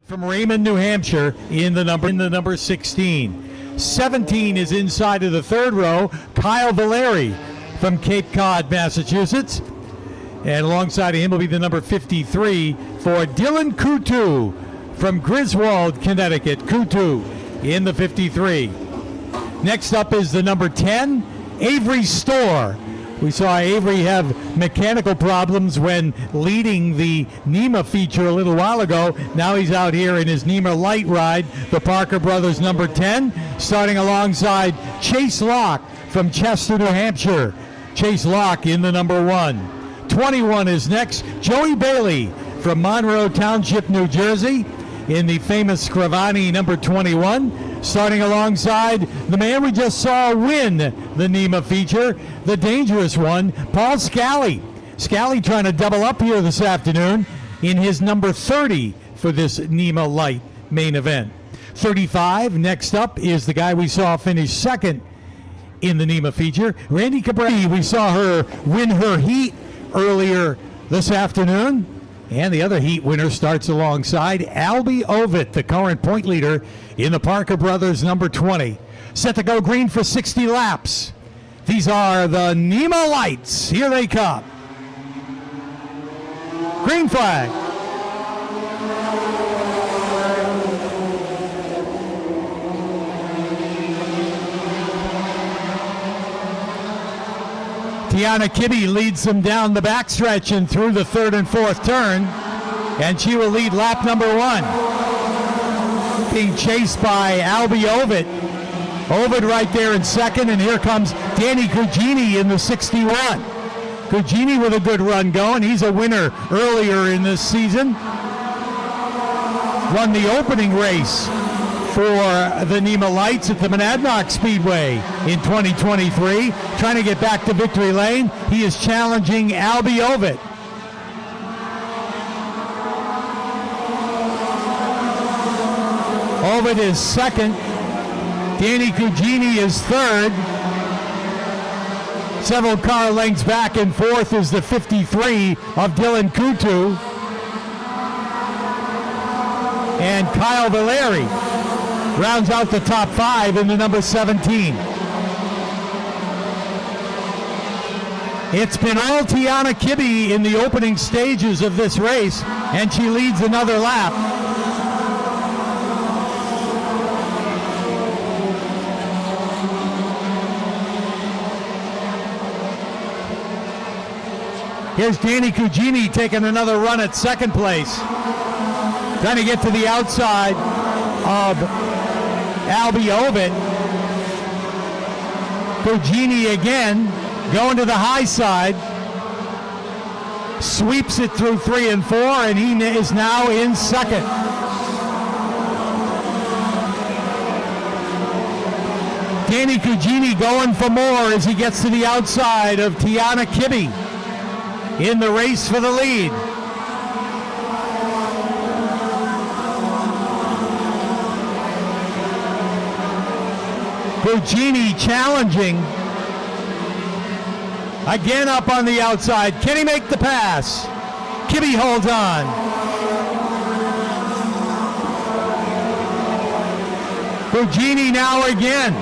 from Raymond, New Hampshire in the number 16. 17 is inside of the third row, Kyle Valeri from Cape Cod, Massachusetts. And alongside of him will be the number 53 for Dylan Kutu from Griswold, Connecticut. Kutu in the 53. Next up is the number 10, Avery Storr. We saw Avery have mechanical problems when leading the NEMA feature a little while ago. Now he's out here in his NEMA Light ride, the Parker Brothers number 10, starting alongside Chase Locke from Chester, New Hampshire. Chase Locke in the number 1. 21 is next, Joey Bailey from Monroe Township, New Jersey, in the famous Scrivani number 21, starting alongside the man we just saw win the NEMA feature, the dangerous one, Paul Scally. Scally trying to double up here this afternoon in his number 30 for this NEMA Light main event. 35, next up is the guy we saw finish second in the NEMA feature, Randy Cabrera. We saw her win her heat earlier this afternoon. And the other heat winner starts alongside Albie Ovitt, the current point leader in the Parker Brothers number 20. Set to go green for 60 laps. These are the NEMA Lights. Here they come. Green flag. Tiana Kibbe leads them down the backstretch and through the third and fourth turn, and she will lead lap number 1. Being chased by Albie Ovitt. Ovitt right there in second, and here comes Danny Cugini in the 61. Cugini with a good run going. He's a winner earlier in this season. Won the opening race for the NEMA Lights at the Monadnock Speedway in 2023. Trying to get back to victory lane. He is challenging Albie Ovitt. Ovitt is second. Danny Cugini is third. Several car lengths back and forth is the 53 of Dylan Kutu. And Kyle Valeri rounds out the top 5 in the number 17. It's been all Tiana Kibbe in the opening stages of this race, and she leads another lap. Here's Danny Cugini taking another run at second place. Trying to get to the outside of Albie Ovitt. Cugini again, going to the high side. Sweeps it through 3 and 4, and he is now in second. Danny Cugini going for more as he gets to the outside of Tiana Kibbe in the race for the lead. Cugini challenging. Again up on the outside. Can he make the pass? Kibbe holds on. Cugini now again.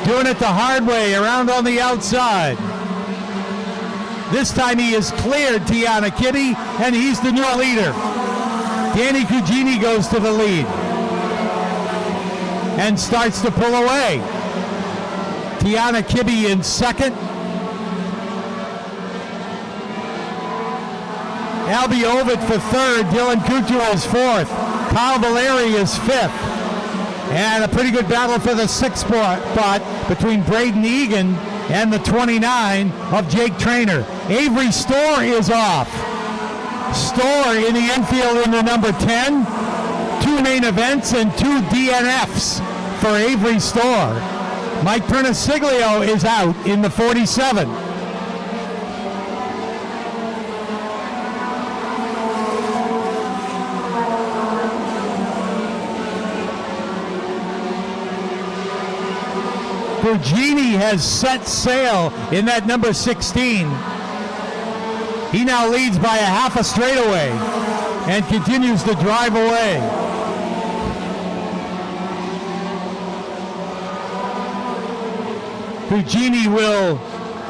Doing it the hard way, around on the outside. This time he has cleared Tiana Kibbe, and he's the new leader. Danny Cugini goes to the lead and starts to pull away. Tiana Kibbe in second. Albie Ovitt for third. Dylan Kutu is fourth. Kyle Valeri is fifth. And a pretty good battle for the sixth spot between Braden Egan and the 29 of Jake Trainer. Avery Storr is off. Storr in the infield in the number 10. 2 main events and 2 DNFs for Avery Storr. Mike Perniciglio is out in the 47. Cugini has set sail in that number 16. He now leads by a half a straightaway and continues to drive away. Cugini will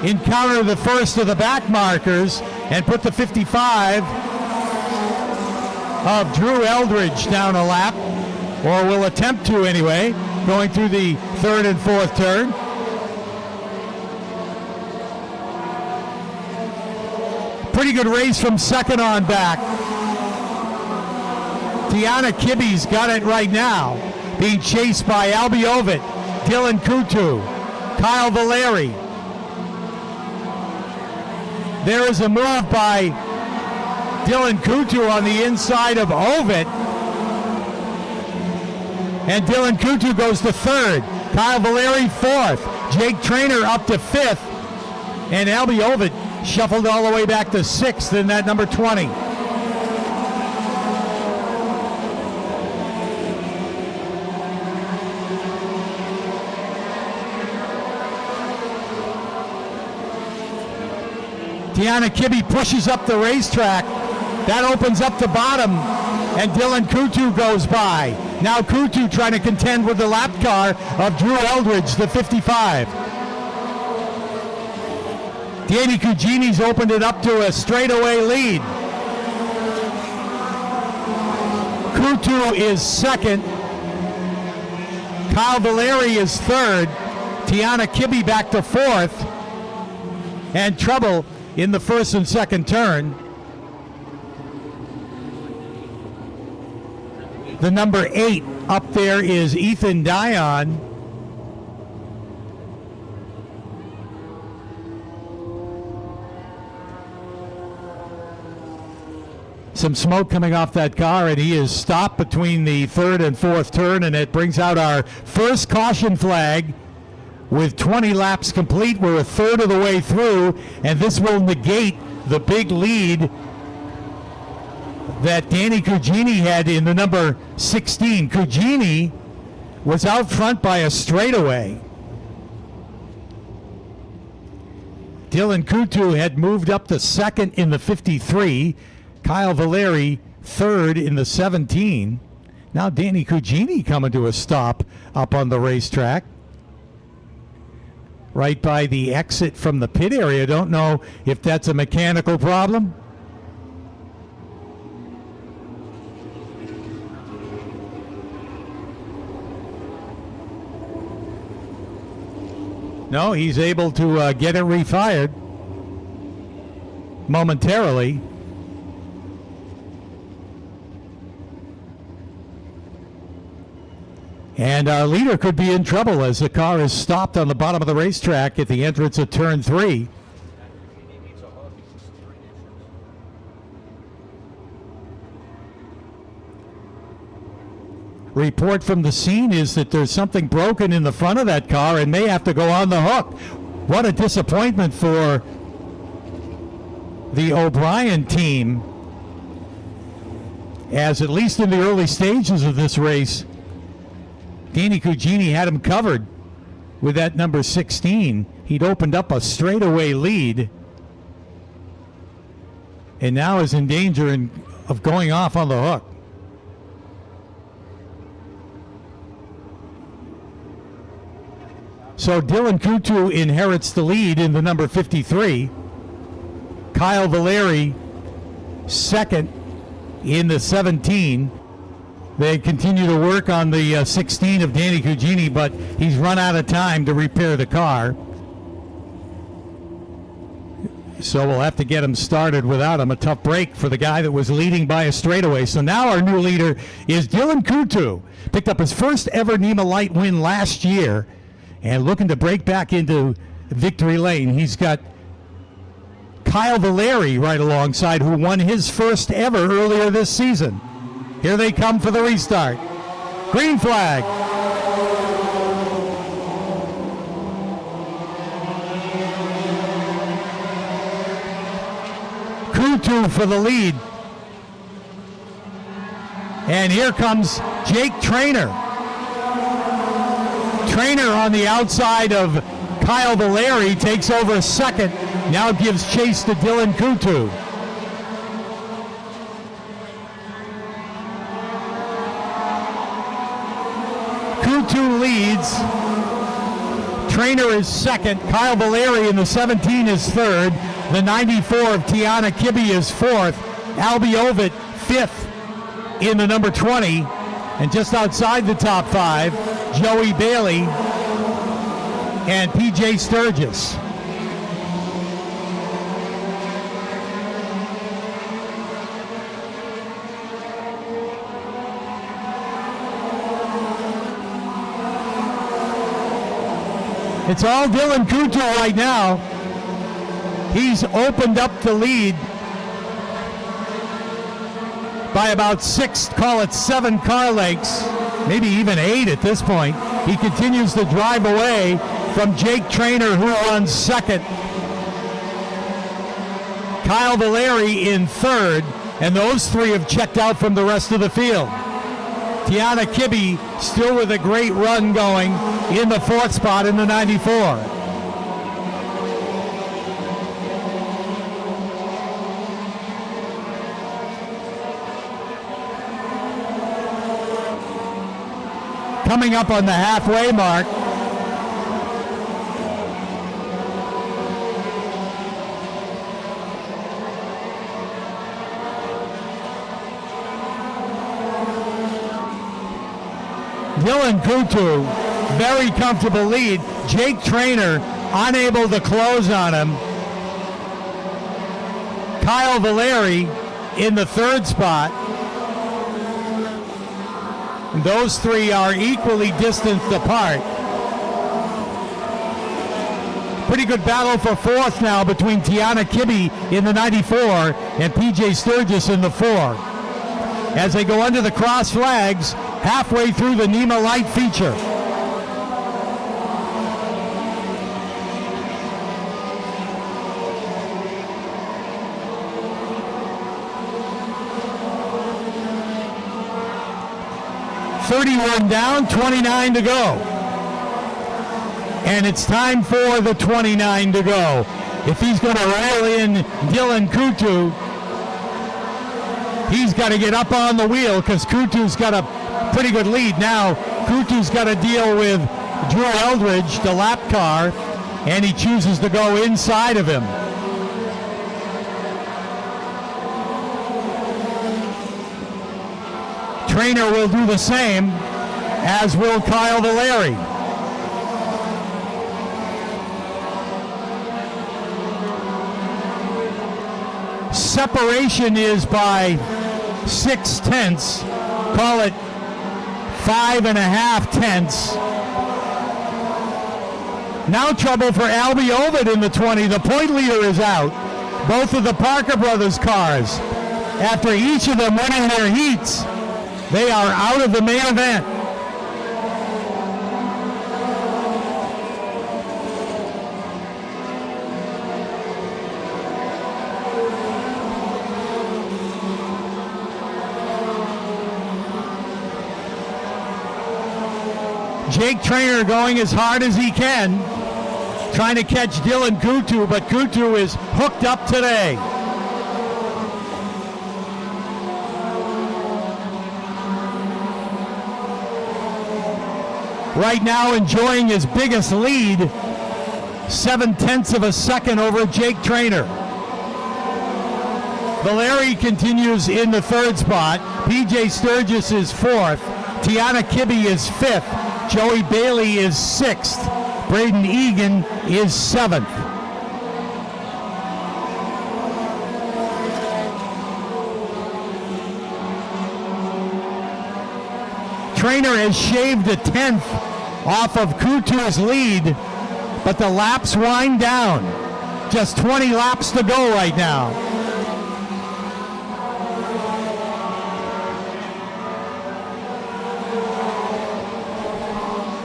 encounter the first of the back markers and put the 55 of Drew Eldridge down a lap, or will attempt to anyway, going through the third and fourth turn. Pretty good race from second on back. Tiana Kibbe's got it right now, being chased by Albie Ovitt, Dylan Kutu, Kyle Valeri. There is a move by Dylan Kutu on the inside of Ovitt, and Dylan Kutu goes to third. Kyle Valeri fourth. Jake Trainer up to fifth, and Albie Ovitt shuffled all the way back to sixth in that number 20. Tiana Kibbe pushes up the racetrack. That opens up the bottom, and Dylan Kutu goes by. Now Kutu trying to contend with the lap car of Drew Eldridge, the 55. Danny Cugini's opened it up to a straightaway lead. Kutu is second. Kyle Valeri is third. Tiana Kibbe back to fourth. And trouble in the first and second turn. The number 8 up there is Ethan Dion. Some smoke coming off that car, and he is stopped between the third and fourth turn, and it brings out our first caution flag. With 20 laps complete, we're a third of the way through, and this will negate the big lead that Danny Cugini had in the number 16. Cugini was out front by a straightaway. Dylan Kutu had moved up to second in the 53. Kyle Valeri third in the 17. Now Danny Cugini coming to a stop up on the racetrack, right by the exit from the pit area. Don't know if that's a mechanical problem. No, he's able to get it refired momentarily. And our leader could be in trouble as the car is stopped on the bottom of the racetrack at the entrance of turn 3. Report from the scene is that there's something broken in the front of that car and may have to go on the hook. What a disappointment for the O'Brien team, as at least in the early stages of this race, Danny Cugini had him covered with that number 16. He'd opened up a straightaway lead and now is in danger of going off on the hook. So Dylan Kutu inherits the lead in the number 53. Kyle Valeri second in the 17. They continue to work on the 16 of Danny Cugini, but he's run out of time to repair the car. So we'll have to get him started without him. A tough break for the guy that was leading by a straightaway. So now our new leader is Dylan Kutu. Picked up his first ever NEMA Light win last year and looking to break back into victory lane. He's got Kyle Valeri right alongside, who won his first ever earlier this season. Here they come for the restart. Green flag. Kutu for the lead. And here comes Jake Trainer. Trainer on the outside of Kyle Valeri takes over second. Now gives chase to Dylan Kutu. Kutu leads. Trainer is second. Kyle Valeri in the 17 is third. The 94 of Tiana Kibbe is fourth. Albie Ovitt fifth in the number 20. And just outside the top five, Joey Bailey and PJ Sturgis. It's all Dylan Coutu right now. He's opened up the lead by about 6, call it 7 car lengths, maybe even 8 at this point. He continues to drive away from Jake Trainer, who runs second. Kyle Valeri in third, and those three have checked out from the rest of the field. Tiana Kibbe still with a great run going in the fourth spot in the 94. Coming up on the halfway mark, Dylan Coutu, very comfortable lead. Jake Trainer unable to close on him. Kyle Valeri in the third spot. Those three are equally distanced apart. Pretty good battle for fourth now between Tiana Kibbe in the 94 and PJ Sturgis in the 4. As they go under the cross flags, halfway through the NEMA Light feature. .31 down, 29 to go. And it's time for the 29 to go. If he's going to rail in Dylan Coutu, he's got to get up on the wheel because Coutu's got a pretty good lead. Now Coutu's got to deal with Drew Eldridge, the lap car, and he chooses to go inside of him. Trainer will do the same, as will Kyle Valeri. Separation is by 0.6, call it 5.5 tenths. Now trouble for Albie Ovitt in the 20. The point leader is out. Both of the Parker brothers cars, after each of them winning their heats, they are out of the main event. Jake Trainer going as hard as he can, trying to catch Dylan Coutu, but Coutu is hooked up today. Right now enjoying his biggest lead, 0.7 of a second over Jake Trainer. Valeri continues in the third spot. PJ Sturgis is fourth. Tiana Kibbe is fifth. Joey Bailey is sixth. Braden Egan is seventh. Trainer has shaved a tenth off of Coutu's lead, but the laps wind down. Just 20 laps to go right now.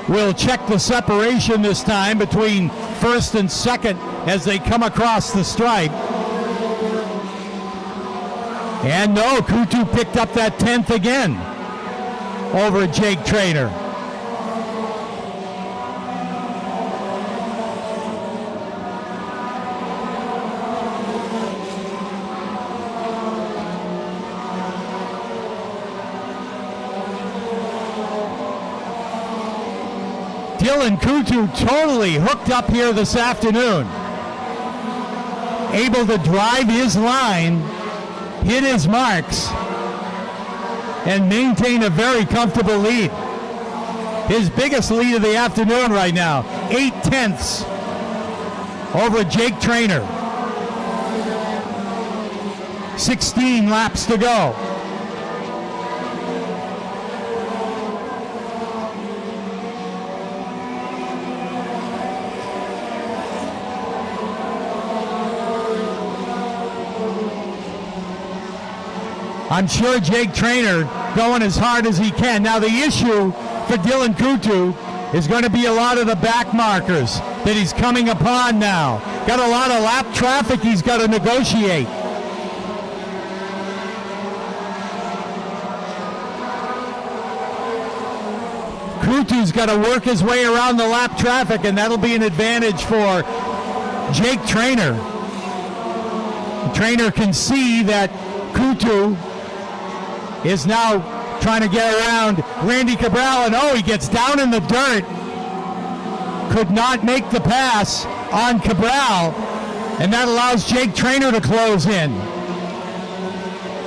We'll check the separation this time between first and second as they come across the stripe. And no, Coutu picked up that 10th again over Jake Trainer. Dylan Kutu totally hooked up here this afternoon. Able to drive his line, hit his marks, and maintain a very comfortable lead. His biggest lead of the afternoon right now, 8/10 over Jake Trainer. 16 laps to go. I'm sure Jake Trainer going as hard as he can. Now the issue for Dylan Kutu is going to be a lot of the back markers that he's coming upon now. Got a lot of lap traffic he's got to negotiate. Kutu's got to work his way around the lap traffic, and that'll be an advantage for Jake Trainer. The trainer can see that Kutu is now trying to get around Randy Cabral, and he gets down in the dirt. Could not make the pass on Cabral, and that allows Jake Trainer to close in.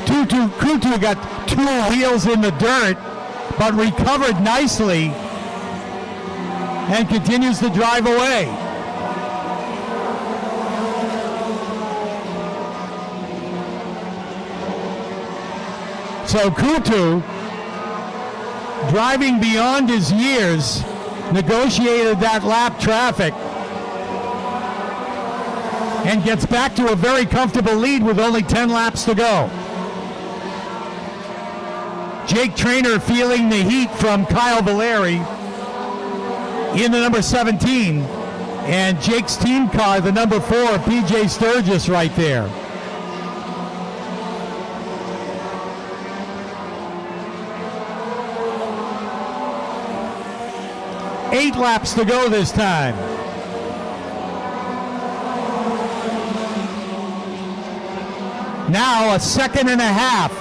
Kutu got 2 wheels in the dirt, but recovered nicely and continues to drive away. So Kutu, driving beyond his years, negotiated that lap traffic and gets back to a very comfortable lead with only 10 laps to go. Jake Trainer feeling the heat from Kyle Valeri in the number 17, and Jake's team car, the number 4, PJ Sturgis right there. Eight laps to go this time. Now a second and a half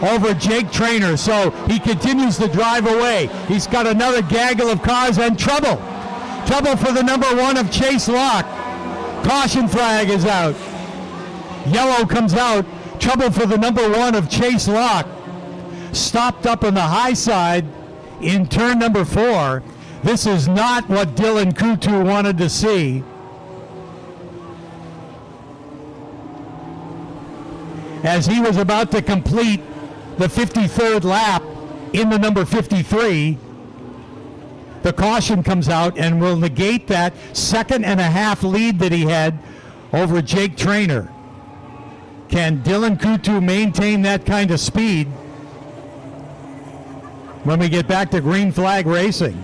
over Jake Trainer, so he continues to drive away. He's got another gaggle of cars and trouble. Trouble for the number 1 of Chase Locke. Caution flag is out. Yellow comes out. Trouble for the number 1 of Chase Locke. Stopped up on the high side in turn number 4. This is not what Dylan Kutu wanted to see. As he was about to complete the 53rd lap in the number 53, the caution comes out and will negate that second and a half lead that he had over Jake Trainer. Can Dylan Kutu maintain that kind of speed when we get back to green flag racing?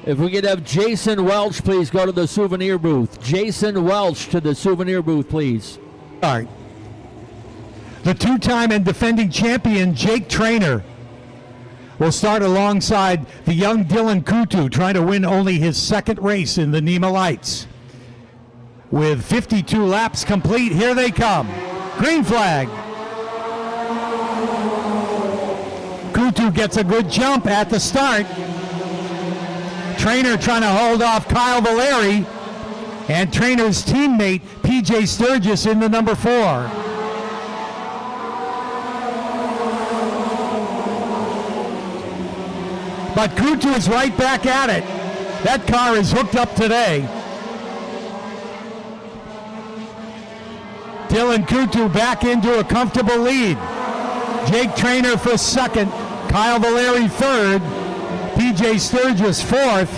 If we could have Jason Welch, please go to the souvenir booth. Jason Welch to the souvenir booth, please. All right. The 2-time and defending champion, Jake Trainer, will start alongside the young Dylan Kutu, trying to win only his second race in the NEMA Lights. With 52 laps complete, here they come. Green flag. Kutu gets a good jump at the start. Trainer trying to hold off Kyle Valeri, and Trainer's teammate PJ Sturgis in the number 4. But Kutu is right back at it. That car is hooked up today. Dylan Kutu back into a comfortable lead. Jake Trainer for second, Kyle Valeri third, PJ Sturgis fourth,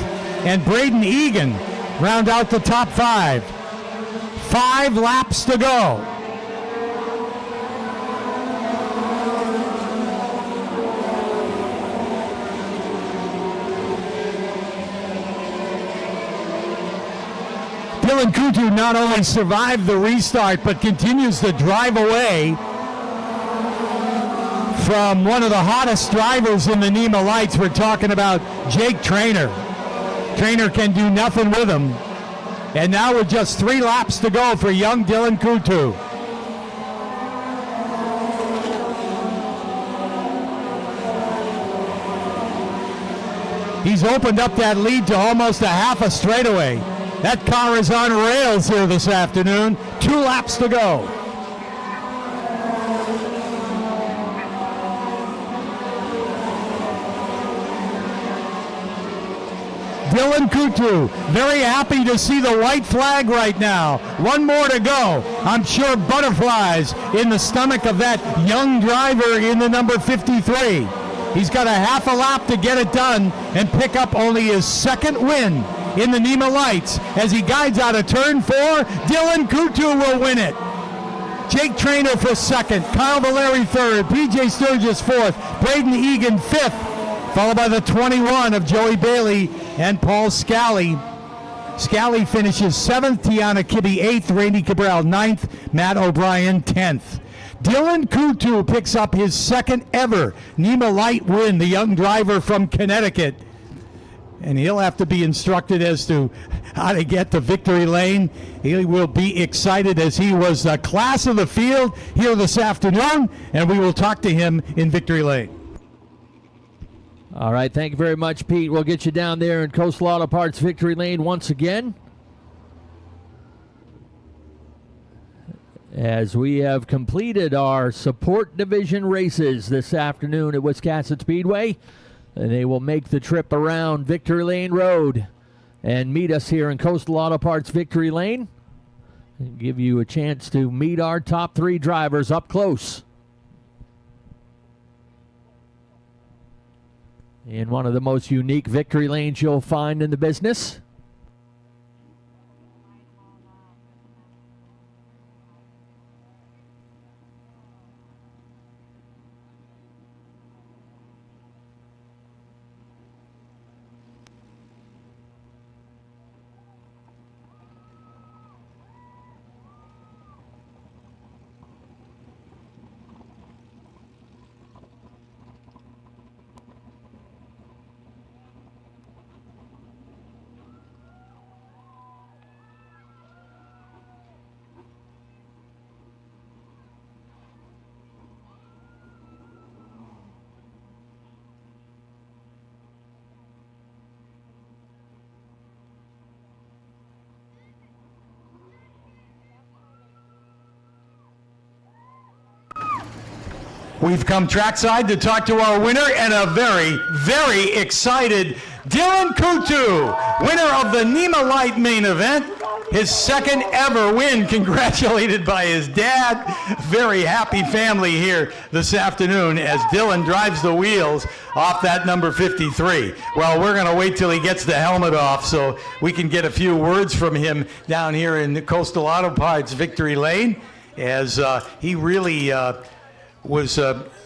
and Braden Egan round out the top 5. 5 laps to go. Dylan Kutu not only survived the restart, but continues to drive away from one of the hottest drivers in the NEMA Lights. We're talking about Jake Trainer. Trainer can do nothing with him. And now with just 3 laps to go for young Dylan Kutu. He's opened up that lead to almost a half a straightaway. That car is on rails here this afternoon. 2 laps to go. Dylan Kutu, very happy to see the white flag right now. 1 more to go. I'm sure butterflies in the stomach of that young driver in the number 53. He's got a half a lap to get it done and pick up only his 2nd win in the NEMA Lights. As he guides out of turn 4, Dylan Kutu will win it. Jake Trainer for 2nd, Kyle Valeri 3rd, PJ Sturgis 4th, Braden Egan 5th, followed by the 21 of Joey Bailey and Paul Scally. Scally finishes 7th, Tiana Kibbe 8th, Randy Cabral 9th, Matt O'Brien 10th. Dylan Kutu picks up his 2nd ever NEMA Light win, the young driver from Connecticut. And he'll have to be instructed as to how to get to victory lane. He will be excited as he was the class of the field here this afternoon, and we will talk to him in victory lane. All right, thank you very much, Pete. We'll get you down there in Coastal Auto Parts victory lane once again, as we have completed our support division races this afternoon at Wiscasset Speedway. And they will make the trip around Victory Lane Road and meet us here in Coastal Auto Parts Victory Lane and give you a chance to meet our top 3 drivers up close in one of the most unique victory lanes you'll find in the business. We've come trackside to talk to our winner and a very, very excited Dylan Kutu, winner of the NEMA Light main event. His 2nd ever win, congratulated by his dad. Very happy family here this afternoon as Dylan drives the wheels off that number 53. Well, we're going to wait till he gets the helmet off so we can get a few words from him down here in the Coastal Auto Parts Victory Lane, as he really was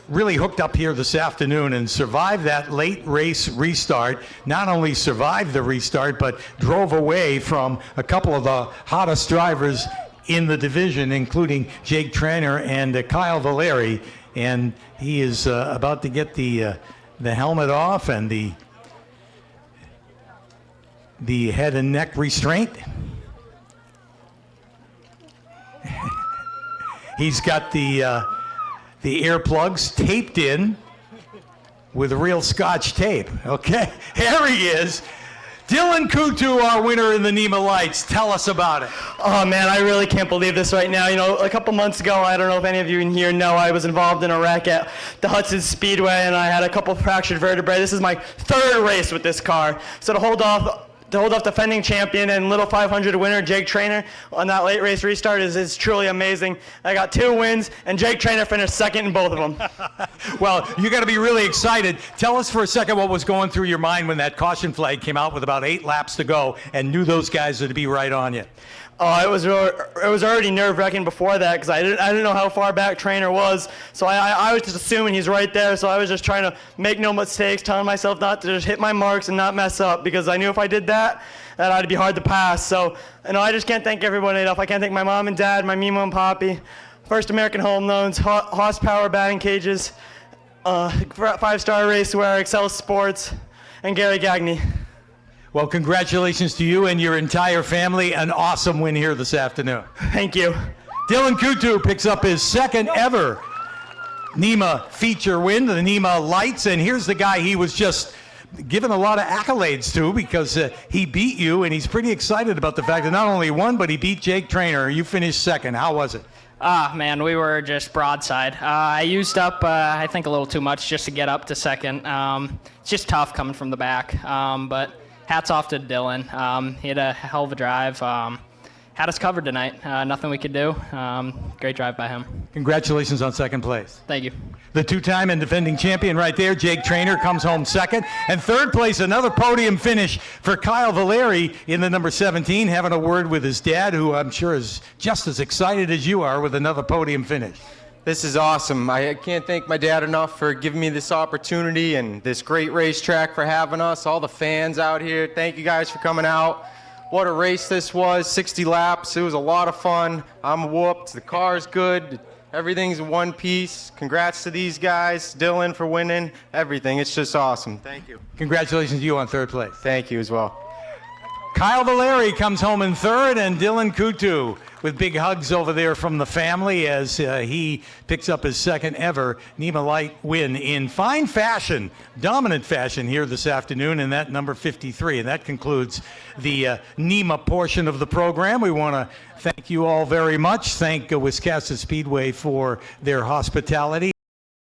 really hooked up here this afternoon and survived that late race restart. Not only survived the restart, but drove away from a couple of the hottest drivers in the division, including Jake Trainer and Kyle Valeri. And he is about to get the helmet off and the head and neck restraint. He's got the earplugs taped in with real Scotch tape. Okay, here he is. Dylan Kutu, our winner in the NEMA Lights. Tell us about it. Oh man, I really can't believe this right now. You know, a couple months ago, I don't know if any of you in here know, I was involved in a wreck at the Hudson Speedway and I had a couple fractured vertebrae. This is my 3rd race with this car. So to hold off defending champion and little 500 winner Jake Trainer on that late race restart is truly amazing. I got 2 wins, and Jake Trainer finished 2nd in both of them. Well, you got to be really excited. Tell us for a second what was going through your mind when that caution flag came out with about 8 laps to go and knew those guys would be right on you. Oh, it was already nerve-wracking before that because I didn't know how far back Trainer was. So I was just assuming he's right there. So I was just trying to make no mistakes, telling myself not to just hit my marks and not mess up, because I knew if I did that I'd be hard to pass. So I just can't thank everyone enough. I can't thank my mom and dad, my Mimo and Poppy, First American Home Loans, Horsepower Batting Cages, 5-Star Racewear, Excel Sports, and Gary Gagne. Well, congratulations to you and your entire family. An awesome win here this afternoon. Thank you. Dylan Kutu picks up his 2nd ever NEMA feature win, the NEMA Lights, and here's the guy he was just given a lot of accolades to because he beat you, and he's pretty excited about the fact that not only won, but he beat Jake Trainer. You finished second. How was it? Man, we were just broadside. I used up, I think, a little too much just to get up to second. It's just tough coming from the back. But hats off to Dylan. He had a hell of a drive. Had us covered tonight. Nothing we could do. Great drive by him. Congratulations on second place. Thank you. The two-time and defending champion right there, Jake Trainer, comes home second. And third place, another podium finish for Kyle Valeri in the number 17, having a word with his dad, who I'm sure is just as excited as you are with another podium finish. This is awesome. I can't thank my dad enough for giving me this opportunity and this great racetrack for having us, all the fans out here. Thank you guys for coming out. What a race this was, 60 laps. It was a lot of fun. I'm whooped. The car's good. Everything's in one piece. Congrats to these guys, Dylan for winning, everything. It's just awesome. Thank you. Congratulations to you on third place. Thank you as well. Kyle Valeri comes home in third, and Dylan Kutu with big hugs over there from the family as he picks up his second ever NEMA Light win in fine fashion, dominant fashion here this afternoon in that number 53. And that concludes the NEMA portion of the program. We want to thank you all very much. Thank Wiscasset Speedway for their hospitality.